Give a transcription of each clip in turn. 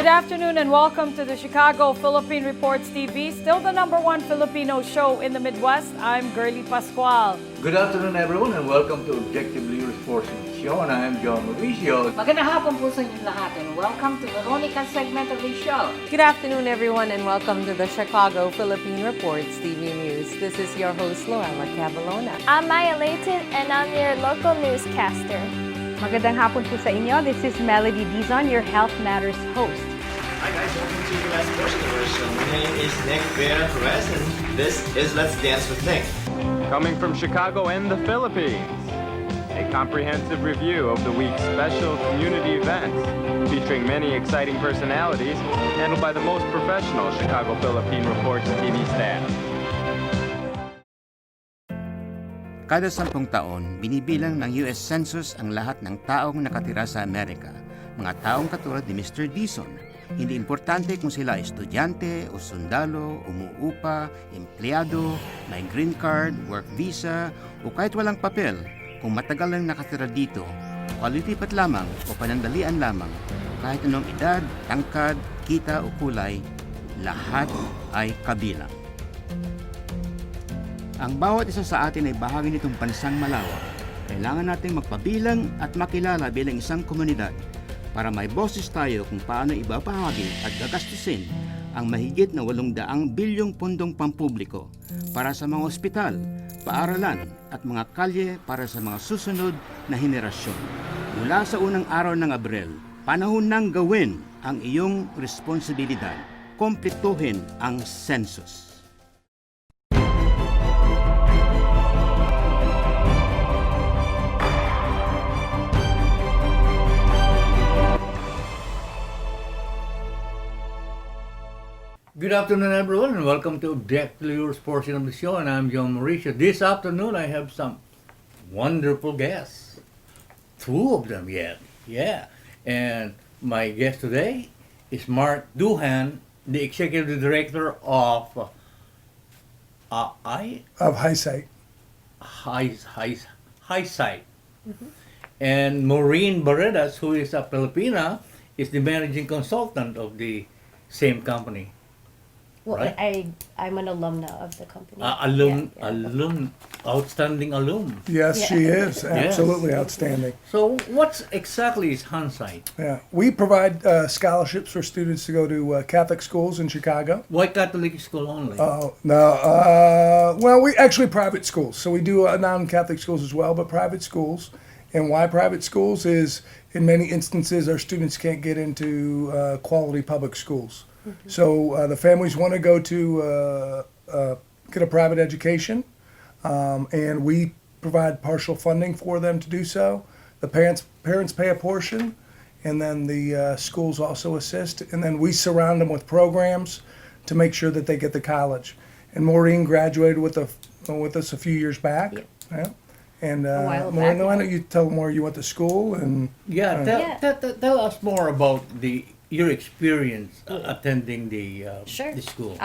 afternoon and welcome to the Chicago Philippine Reports TV, still the #1 Filipino show in the Midwest. I'm Girly Pascual. Good afternoon everyone and welcome to Objectively Reports Show, and I am John Mauricio. Magandang hapon po sa inyong lahat and welcome to Veronica's segment of the show. Good afternoon everyone and welcome to the Chicago Philippine Reports TV News. This is your host Luella Cabalona. I'm Maya Layton and I'm your local newscaster. Magandang hapon po sa inyo. This is Melody Dizon, your Health Matters host. Hi guys, welcome to the last portion of our show. My name is Nick Vera Perez and this is Let's Dance with Nick. Coming from Chicago and the Philippines, a comprehensive review of the week's special community events featuring many exciting personalities handled by the most professional Chicago Philippine Reports TV staff. Kada 10 taon, binibilang ng US Census ang lahat ng taong nakatira sa Amerika. Mga taong katulad ni Mr. Dizon. Hindi importante kung sila ay estudyante o sundalo, umuupa, empleyado, may green card, work visa, o kahit walang papel. Kung matagal lang nakatira dito, palilipat lamang o panandalian lamang, kahit anong edad, tangkad, kita o kulay, lahat ay kabilang. Ang bawat isa sa atin ay bahagi nitong bansang malawak. Kailangan nating magpabilang at makilala bilang isang komunidad para may boses tayo kung paano ibabahagi at gagastusin ang mahigit na 800 bilyong pondong pampubliko para sa mga ospital, paaralan at mga kalye para sa mga susunod na henerasyon. Mula sa unang araw ng Abril, panahon nang gawin ang iyong responsibilidad. Kompletuhin ang census. Good afternoon everyone and welcome to Objectively Yours portion of the show, and I'm John Mauricio. This afternoon I have some wonderful guests. 2 of them yet. Yeah. And my guest today is Mark Duhan, the Executive Director of Highsight. Highsight. Mm-hmm. And Maureen Barredas, who is a Filipina, is the Managing Consultant of the same company. Well, right? I'm an alumna of the company. Outstanding alum. Yes, she is. Absolutely outstanding. So what exactly is Highsight? Yeah, we provide scholarships for students to go to Catholic schools in Chicago. Why Catholic school only? Well, we actually private schools. So we do non-Catholic schools as well, but private schools. And why private schools is, in many instances, our students can't get into quality public schools. Mm-hmm. So the families want to go to get a private education, and we provide partial funding for them to do so. The parents pay a portion, and then the schools also assist, and then we surround them with programs to make sure that they get to college. And Maureen graduated with us a few years back. Yep. Yeah. And Maureen, why don't you tell them where you went to school and tell us more about your experience attending the school.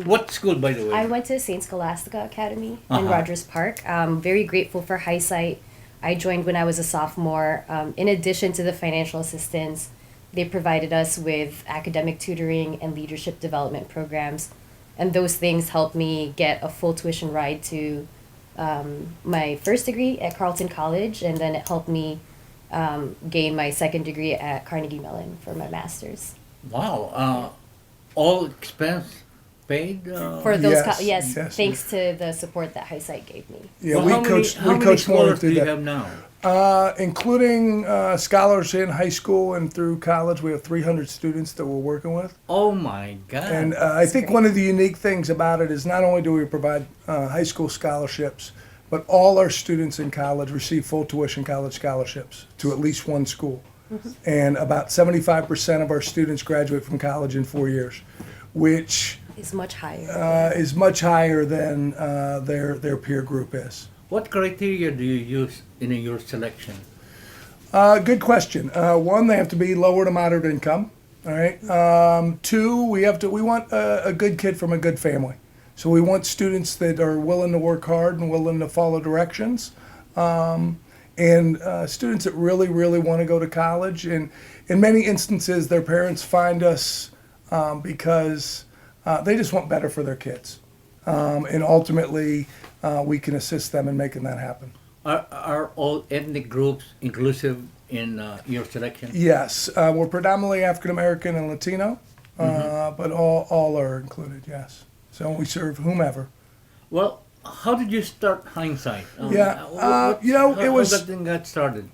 What school, by the way? I went to St. Scholastica Academy in Rogers Park. Very grateful for Highsight. I joined when I was a sophomore. In addition to the financial assistance, they provided us with academic tutoring and leadership development programs. And those things helped me get a full tuition ride to my first degree at Carleton College, and then it helped me gain my second degree at Carnegie Mellon for my master's. Wow. All expense paid? For those yes, thanks to the support that Highsight gave me. Yeah, how many scholars do you have now? Including scholars in high school and through college, we have 300 students that we're working with. Oh my God. And I think one of the unique things about it is not only do we provide high school scholarships, but all our students in college receive full tuition college scholarships to at least one school. Mm-hmm. And about 75% of our students graduate from college in 4 years, which is much higher than their peer group is. What criteria do you use in your selection? Good question. One, they have to be lower to moderate income. All right. 2, we want a good kid from a good family. So we want students that are willing to work hard and willing to follow directions. and students that really, really want to go to college. And in many instances, their parents find us because they just want better for their kids. And ultimately, we can assist them in making that happen. Are all ethnic groups inclusive in your selection? Yes, we're predominantly African American and Latino, but all are included, yes. So we serve whomever. Well, how did you start Hindsight? It was... How that thing got started?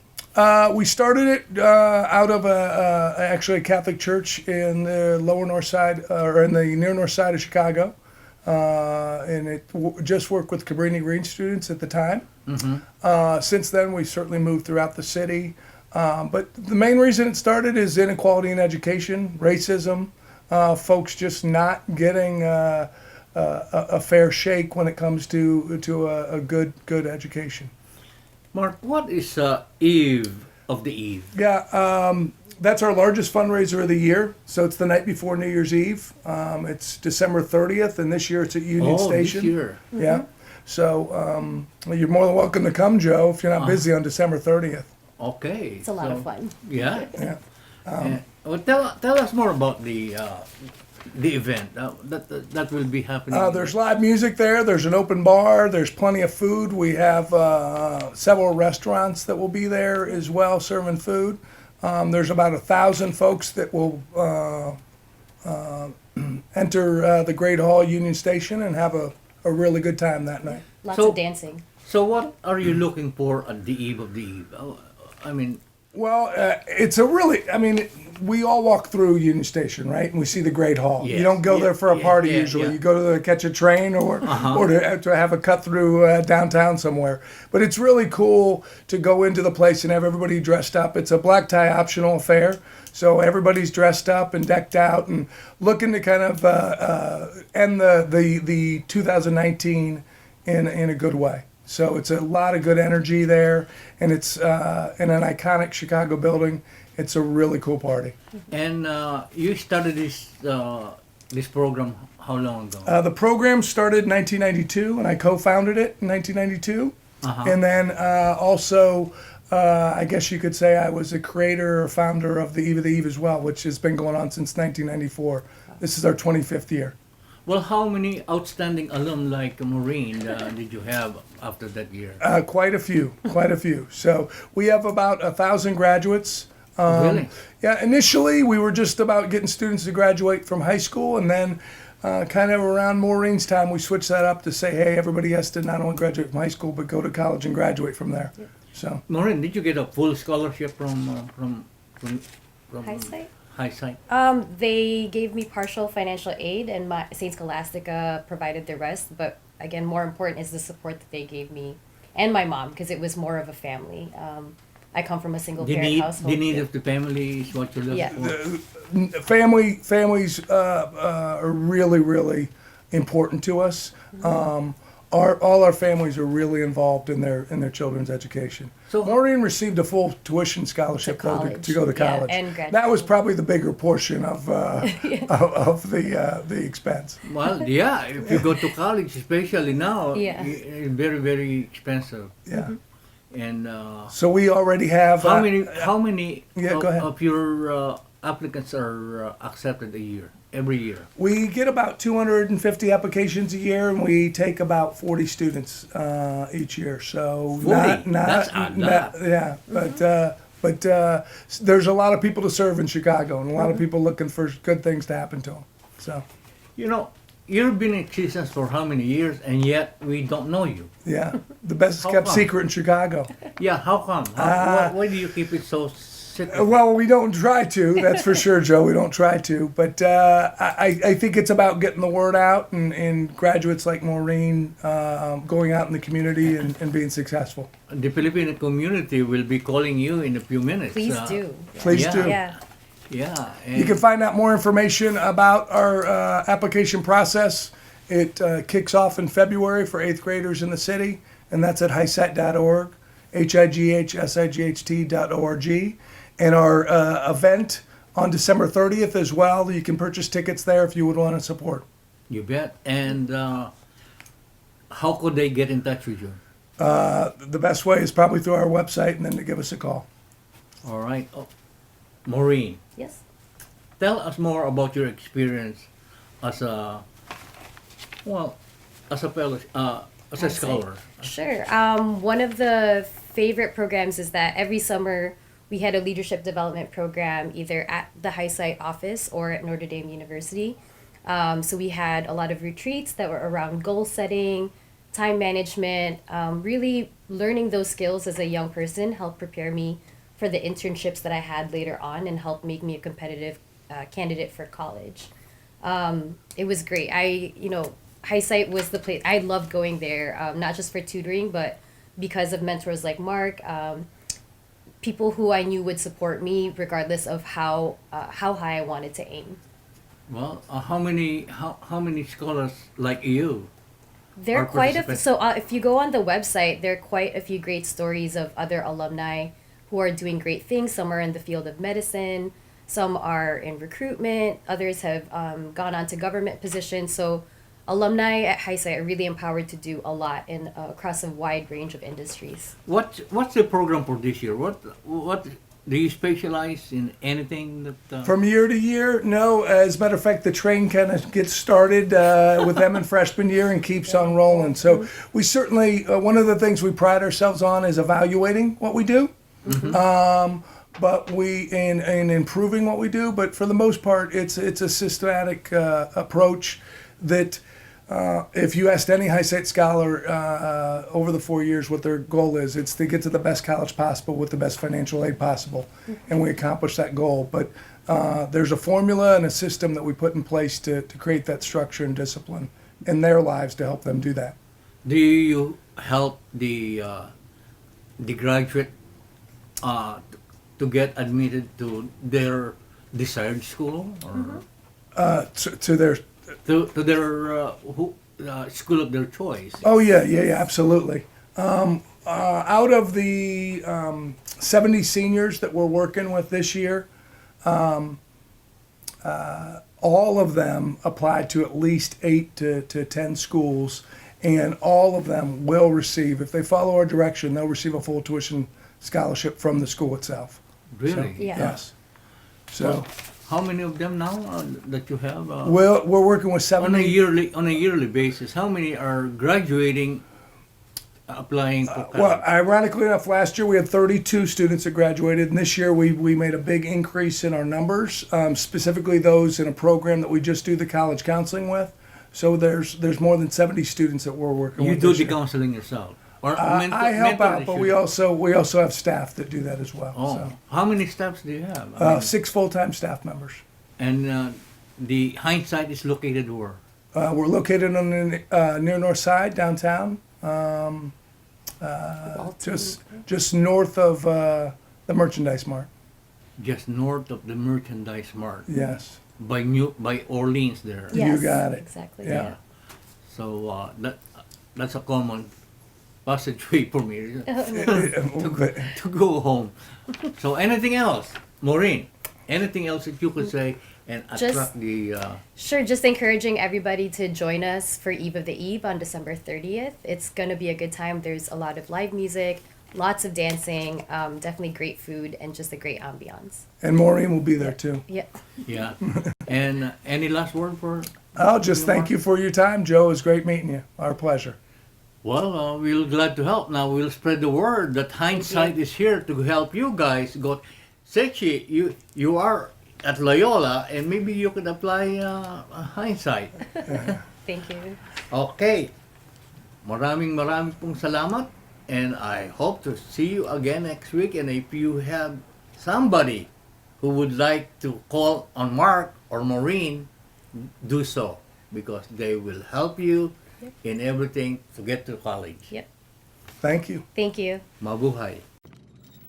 We started it out of actually a Catholic church in the lower north side, or in the near north side of Chicago. And it just worked with Cabrini Green students at the time. Since then, we've certainly moved throughout the city. But the main reason it started is inequality in education, racism, folks just not getting a fair shake when it comes to a good education. Mark, what is Eve of the Eve? Yeah, that's our largest fundraiser of the year. So it's the night before New Year's Eve. It's December 30th, and this year it's at Union Station. This year. Yeah. So you're more than welcome to come, Joe, if you're not busy on December 30th. Okay. It's a lot of fun. Yeah. Yeah. Well, tell us more about the event that will be happening. There's live music there. There's an open bar. There's plenty of food. We have several restaurants that will be there as well, serving food. There's about 1,000 folks that will enter the Great Hall Union Station and have a really good time that night. Lots of dancing. So what are you looking for at the eve of the eve? Well, it's a really, we all walk through Union Station, right? And we see the Great Hall. Yes. You don't go there for a party usually. Yeah. You go to catch a train or to have a cut through downtown somewhere. But it's really cool to go into the place and have everybody dressed up. It's a black tie optional affair. So everybody's dressed up and decked out and looking to kind of end the 2019 in a good way. So it's a lot of good energy there, and it's in an iconic Chicago building. It's a really cool party. And you started this program how long ago? The program started in 1992, and I co-founded it in 1992. And then also, I guess you could say I was a creator or founder of the Eve of the Eve as well, which has been going on since 1994. This is our 25th year. Well, how many outstanding alum like Maureen did you have after that year? Quite a few. So we have about 1,000 graduates. Really? Yeah, initially we were just about getting students to graduate from high school, and then kind of around Maureen's time we switched that up to say, hey, everybody has to not only graduate from high school, but go to college and graduate from there. So, Maureen, did you get a full scholarship from Hindsight? Hindsight? They gave me partial financial aid, and St. Scholastica provided the rest. But again, more important is the support that they gave me and my mom, because it was more of a family. I come from a single parent household. The need of the family is what you're looking for. Families are really, really important to us. All our families are really involved in their children's education. So Maureen received a full tuition scholarship to go to college. And graduate. That was probably the bigger portion of the expense. Well, yeah, if you go to college, especially now, it's very, very expensive. Yeah. And so we already have how many go ahead. of your applicants are accepted every year? We get about 250 applications a year, and we take about 40 students each year. So 40? That's a lot. Yeah, but there's a lot of people to serve in Chicago, and a lot of people looking for good things to happen to them. So, you've been in existence for how many years, and yet we don't know you? Yeah, the best kept secret in Chicago. Yeah, how come? Why do you keep it so secret? Well, we don't try to, that's for sure, Joe. We don't try to. But I think it's about getting the word out, and graduates like Maureen going out in the community and being successful. The Filipino community will be calling you in a few minutes. Please do. Please do. Yeah. Yeah. You can find out more information about our application process. It kicks off in February for 8th graders in the city, and that's at highsight.org, highsight.org. And our event on December 30th as well. You can purchase tickets there if you would want to support. You bet. And how could they get in touch with you? The best way is probably through our website and then to give us a call. All right. Oh, Maureen, Yes. tell us more about your experience as a, well, as a fellow, as a scholar. Sure. One of the favorite programs is that every summer we had a leadership development program either at the high site office or at Notre Dame University. So we had a lot of retreats that were around goal setting, time management, really learning those skills as a young person helped prepare me for the internships that I had later on and helped make me a competitive candidate for college. It was great. High Site was the place. I loved going there, not just for tutoring, but because of mentors like Mark, people who I knew would support me regardless of how high I wanted to aim. Well, how many scholars like you? There are Or quite a participants? so if you go on the website, there are quite a few great stories of other alumni who are doing great things. Some are in the field of medicine, some are in recruitment, others have gone on to government positions. So alumni at High Site are really empowered to do a lot in across a wide range of industries. What's the program for this year? What do you specialize in anything that? From year to year, no. As a matter of fact, the train kind of gets started with them in freshman year and keeps on rolling. So we certainly, one of the things we pride ourselves on is evaluating what we do. But in improving what we do. But for the most part, it's a systematic approach that if you asked any high site scholar over the 4 years what their goal is, it's to get to the best college possible with the best financial aid possible, and we accomplish that goal. But there's a formula and a system that we put in place to create that structure and discipline in their lives to help them do that. Do you help the graduate to get admitted to their desired school, or To their to their school of their choice? Oh yeah, absolutely. Out of the 70 seniors that we're working with this year, all of them applied to at least 8 to 10 schools, and all of them will receive, if they follow our direction, they'll receive a full tuition scholarship from the school itself. Really? Yeah. Yes. So How many of them now that you have? we're working with 70. On a yearly basis, how many are graduating, applying for college? Well, ironically enough, last year we had 32 students that graduated, and this year we made a big increase in our numbers, specifically those in a program that we just do the college counseling with. So there's more than 70 students that we're working You with. do this the year. counseling yourself? Or I help mentor out, the but we student? also have staff that do that as well. Oh, So. how many staffs do you have? I mean, 6 full-time staff members. and the Hindsight is located where? We're located on the near north side downtown, just north of the Merchandise Mart. Just north of the Merchandise Mart. Yes. By Orleans there. Yeah. You got it. Exactly. Yeah. So that's a common passageway for me to go home. So anything else, Maureen? Anything else that you could say and attract the? Sure, just encouraging everybody to join us for Eve of the Eve on December 30th. It's going to be a good time. There's a lot of live music, lots of dancing, definitely great food, and just a great ambiance. And Maureen will be there too. Yep. Yeah. And any last word for? I'll just thank you for your time, Joe. It was great meeting you. Our pleasure. Well, we're glad to help. Now we'll spread the word that Hindsight is here to help you guys. Go, Sechi, you are at Loyola, and maybe you could apply Hindsight. Thank you. Okay. Maraming pong salamat, and I hope to see you again next week. And if you have somebody who would like to call on Mark or Maureen, do so, because they will help you in everything to get to college. Yep. Thank you. Thank you. Mabuhay.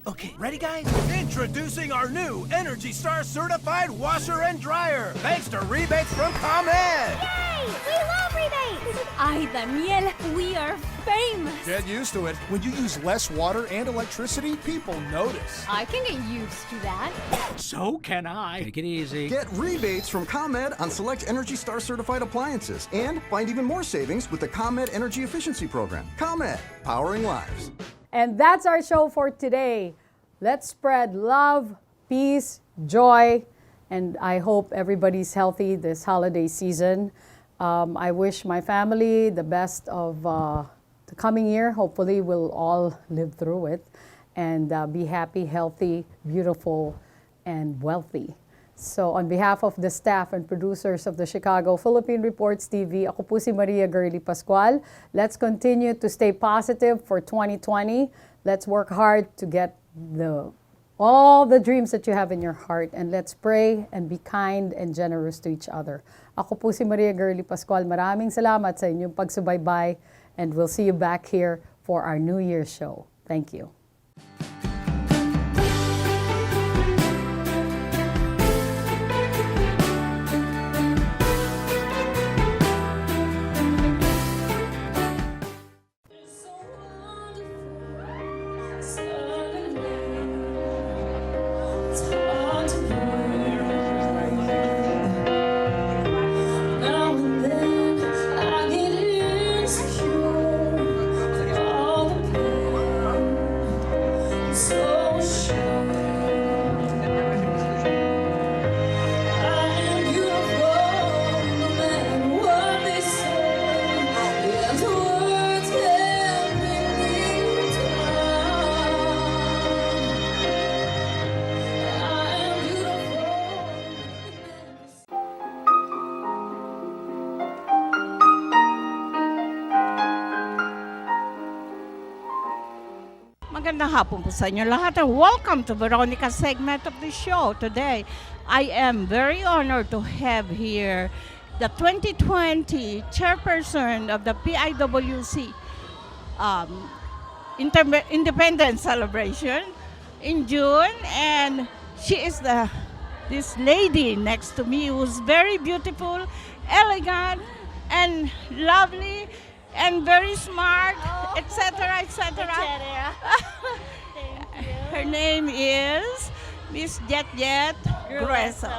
Okay, ready guys? Introducing our new Energy Star certified washer and dryer. Thanks to rebates from ComEd. Yay! We love rebates! Ay, Daniel, we are famous. Get used to it. When you use less water and electricity, people notice. I can get used to that. So can I. Take it easy. Get rebates from ComEd on select Energy Star certified appliances and find even more savings with the ComEd Energy Efficiency Program. ComEd, powering lives. And that's our show for today. Let's spread love, peace, joy, and I hope everybody's healthy this holiday season. I wish my family the best of the coming year. Hopefully we'll all live through it and be happy, healthy, beautiful, and wealthy. So on behalf of the staff and producers of the Chicago Philippine Reports TV, ako po si Maria Girly Pascual. Let's continue to stay positive for 2020. Let's work hard to get all the dreams that you have in your heart, and let's pray and be kind and generous to each other. Ako po si Maria Girly Pascual. Maraming salamat sa inyong pagsubaybay, and we'll see you back here for our New Year's show. Thank you. Magandang hapon po sa inyo lahat and welcome to Veronica's segment of the show. Today, I am very honored to have here the 2020 chairperson of the PIWC Independence Celebration in June, and she is this lady next to me who's very beautiful, elegant, and lovely, and very smart, etc., etc. Her name is Miss Jet Grueso.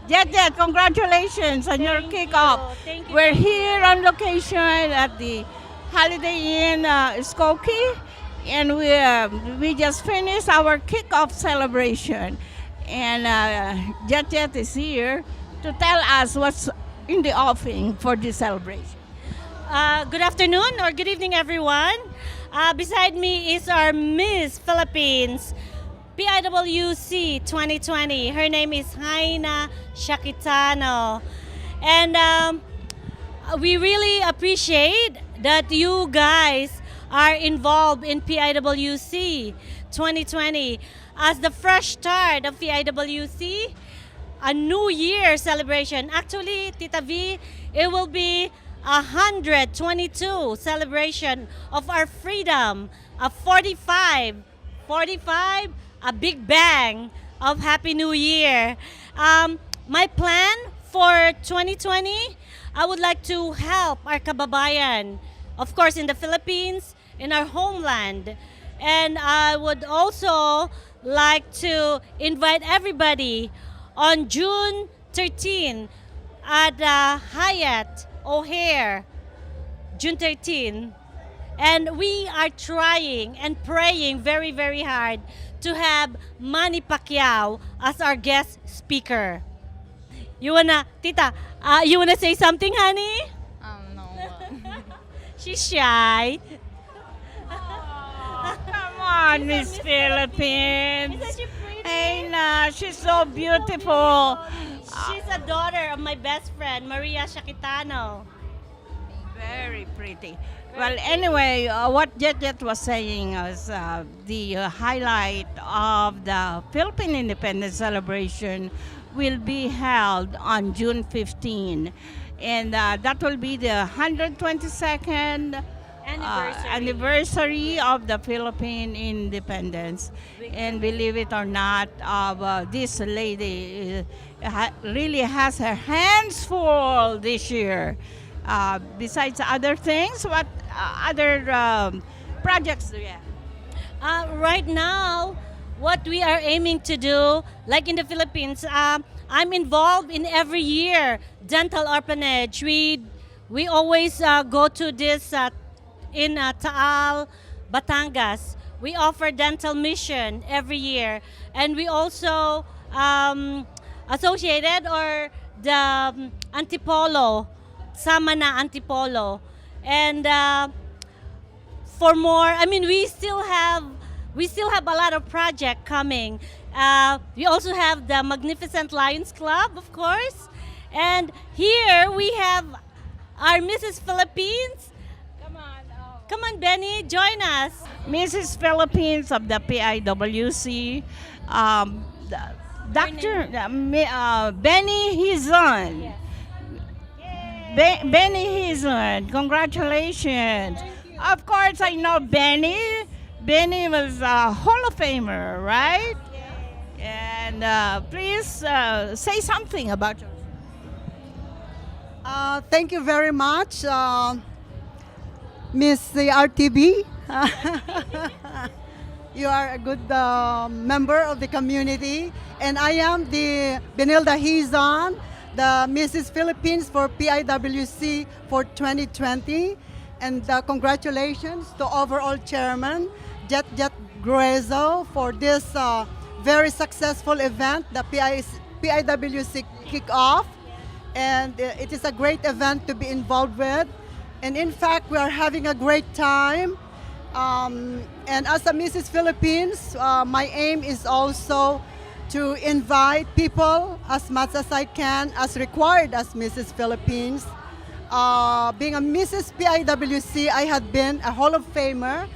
Jet, congratulations on your kickoff. Thank you. We're here on location at the Holiday Inn Skokie, and we just finished our kickoff celebration. And Jet is here to tell us what's in the offing for this celebration. Good afternoon or good evening, everyone. Beside me is our Miss Philippines PIWC 2020. Her name is Haina Shakitano. And we really appreciate that you guys are involved in PIWC 2020. As the fresh start of PIWC, a New Year celebration. Actually, Tita V, it will be 122 celebration of our freedom, a 45, a big bang of Happy New Year. My plan for 2020, I would like to help our kababayan, of course in the Philippines, in our homeland. And I would also like to invite everybody on June 13 at Hyatt O'Hare, June 13. And we are trying and praying very, very hard to have Manny Pacquiao as our guest speaker. You wanna say something, honey? No. She's shy. Come on, Miss Philippines. Hey, she's so beautiful. She's a daughter of my best friend, Maria Shakitano. Very pretty. Well, anyway, what Jet was saying is the highlight of the Philippine Independence Celebration will be held on June 15. And that will be the 122nd anniversary of the Philippine independence. And believe it or not, this lady really has her hands full this year. Besides other things, what other projects do you have? Right now, what we are aiming to do, like in the Philippines, I'm involved in every year dental orphanage. We always go to this in Taal, Batangas. We offer dental mission every year, and we also associated or the Antipolo, sama na Antipolo, and for more. I mean, we still have a lot of project coming. We also have the Magnificent Lions Club, of course, and here we have our Mrs. Philippines. Come on, Benny, join us. Mrs. Philippines of the PIWC, Dr. Benny Hizon. Benny Hizon, congratulations. Of course, I know Benny. Benny was a Hall of Famer, right? And please say something about yourself. Thank you very much, Miss CRTV. You are a good member of the community. And I am the Benilda Hizon, the Mrs. Philippines for PIWC for 2020. And congratulations to overall chairman, Jet Gruezo, for this very successful event, the PIWC kickoff. And it is a great event to be involved with. And in fact, we are having a great time. And as a Mrs. Philippines, my aim is also to invite people as much as I can, as required as Mrs. Philippines. Being a Mrs. PIWC, I had been a Hall of Famer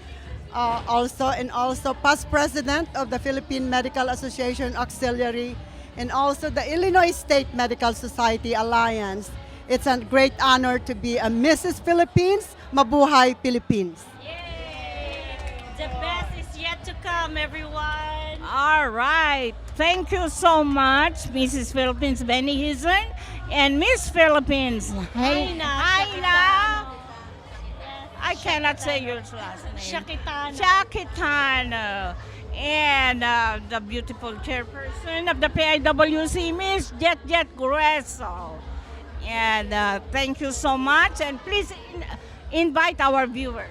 and also past president of the Philippine Medical Association Auxiliary, and also the Illinois State Medical Society Alliance. It's a great honor to be a Mrs. Philippines. Mabuhay, Philippines. Yay! The best is yet to come, everyone. All right. Thank you so much, Mrs. Philippines Benny Hizon and Miss Philippines. Haina. I cannot say your last name. Shakitano. And the beautiful chairperson of the PIWC, Miss Jet Gruezo. And thank you so much. And please invite our viewers.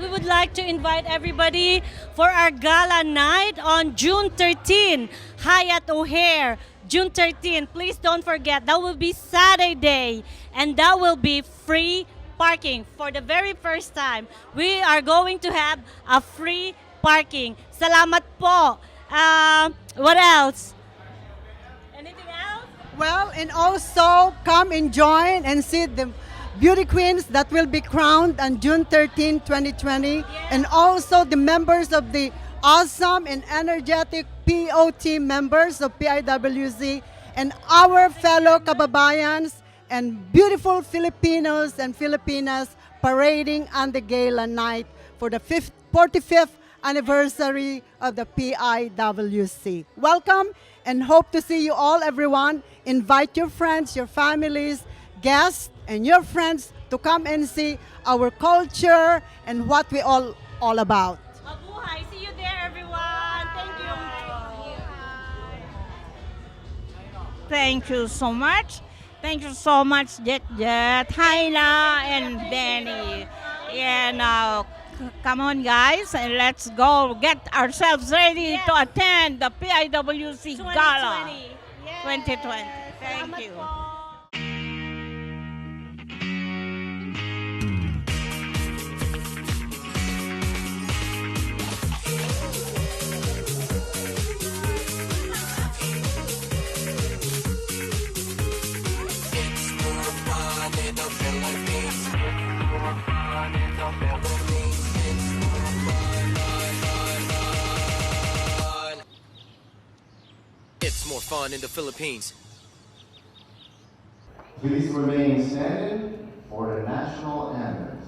We would like to invite everybody for our gala night on June 13, Hyatt O'Hare. June 13, please don't forget, that will be Saturday, and that will be free parking for the very first time. We are going to have a free parking. Salamat po. What else? Anything else? Well, and also come and join and see the beauty queens that will be crowned on June 13, 2020, and also the members of the awesome and energetic POT members of PIWC and our fellow kababayans and beautiful Filipinos and Filipinas parading on the gala night for the 45th anniversary of the PIWC. Welcome and hope to see you all, everyone. Invite your friends, your families, guests, and your friends to come and see our culture and what we all about. Mabuhay. See you there, everyone. Thank you. Thank you so much. Thank you so much, Jet, Hyla, and Benny. And come on, guys, and let's go get ourselves ready to attend the PIWC Gala 2020. Thank you. It's more fun in the Philippines. Please remain standing for the national anthems.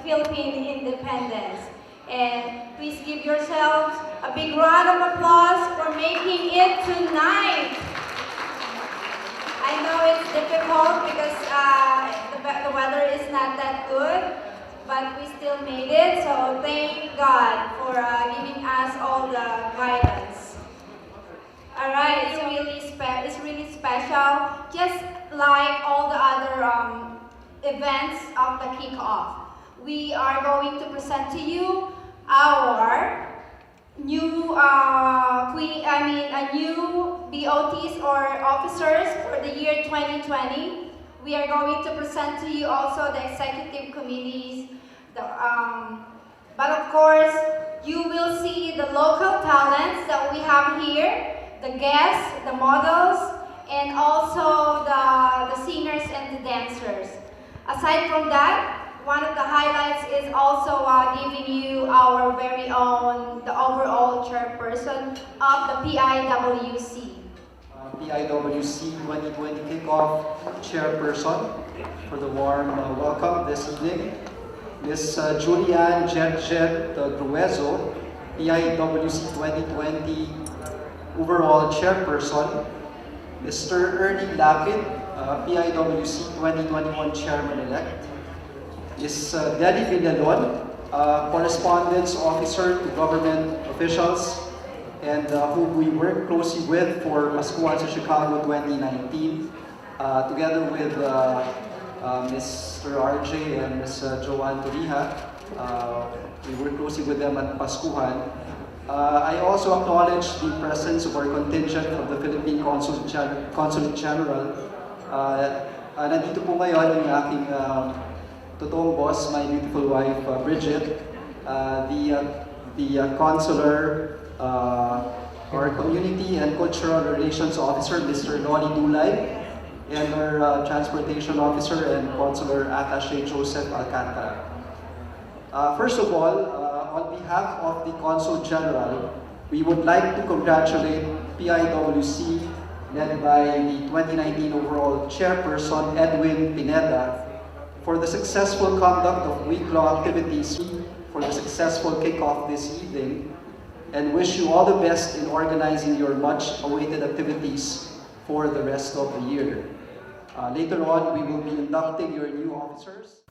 Philippine independence. And please give yourselves a big round of applause for making it tonight. I know it's difficult because the weather is not that good, but we still made it. So thank God for giving us all the guidance. All right, it's really special, just like all the other events of the kickoff. We are going to present to you our new new BOTs or officers for the year 2020. We are going to present to you also the executive committees. But of course, you will see the local talents that we have here, the guests, the models, and also the singers and the dancers. Aside from that, one of the highlights is also giving you our very own, the overall chairperson of the PIWC. PIWC 2020 Kickoff Chairperson for the warm welcome this evening, Ms. Julianne Jet Gruezo, PIWC 2020 Overall Chairperson, Mr. Ernie Lapid, PIWC 2021 Chairman-elect, Ms. Deli Villalon, Correspondence Officer to Government Officials, and who we work closely with for Pascuan sa Chicago 2019, together with Mr. RJ and Ms. Joanne Torija. We work closely with them at Pascuan. I also acknowledge the presence of our contingent of the Philippine Consulate General. Nandito po ngayon yung aking totoong boss, my beautiful wife, Bridget, the consular, our community and cultural relations officer, Mr. Noli Dulay, and our transportation officer and consular attaché, Joseph Alcantara. First of all, on behalf of the Consul General, we would like to congratulate PIWC, led by the 2019 overall chairperson, Edwin Pineda, for the successful conduct of week-long activities, for the successful kickoff this evening, and wish you all the best in organizing your much-awaited activities for the rest of the year. Later on, we will be inducting your new officers.